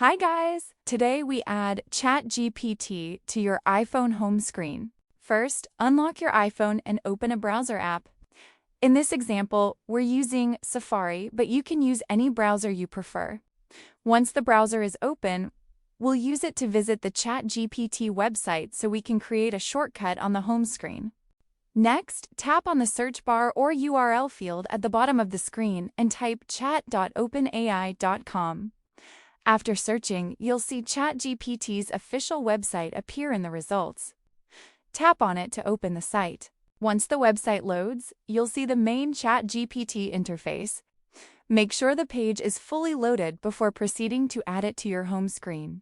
Hi guys! Today we add ChatGPT to your iPhone home screen. First, unlock your iPhone and open a browser app. In this example, we're using Safari, but you can use any browser you prefer. Once the browser is open, we'll use it to visit the ChatGPT website so we can create a shortcut on the home screen. Next, tap on the search bar or URL field at the bottom of the screen and type chat.openai.com. After searching, you'll see ChatGPT's official website appear in the results. Tap on it to open the site. Once the website loads, you'll see the main ChatGPT interface. Make sure the page is fully loaded before proceeding to add it to your home screen.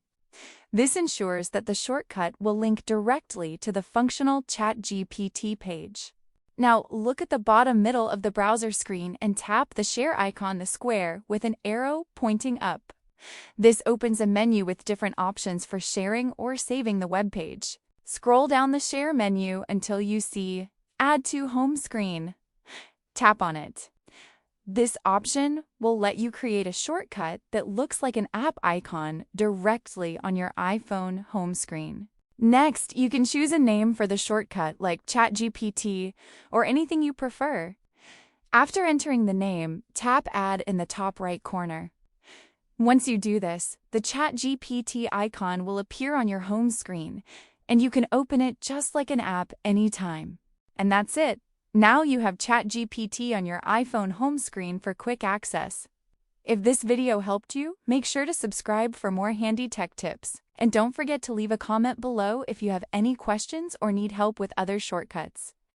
This ensures that the shortcut will link directly to the functional ChatGPT page. Now, look at the bottom middle of the browser screen and tap the share icon, the square, with an arrow pointing up. This opens a menu with different options for sharing or saving the web page. Scroll down the Share menu until you see Add to Home Screen. Tap on it. This option will let you create a shortcut that looks like an app icon directly on your iPhone home screen. Next, you can choose a name for the shortcut like ChatGPT or anything you prefer. After entering the name, tap Add in the top right corner. Once you do this, the ChatGPT icon will appear on your home screen, and you can open it just like an app anytime. And that's it. Now you have ChatGPT on your iPhone home screen for quick access. If this video helped you, make sure to subscribe for more handy tech tips. And don't forget to leave a comment below if you have any questions or need help with other shortcuts.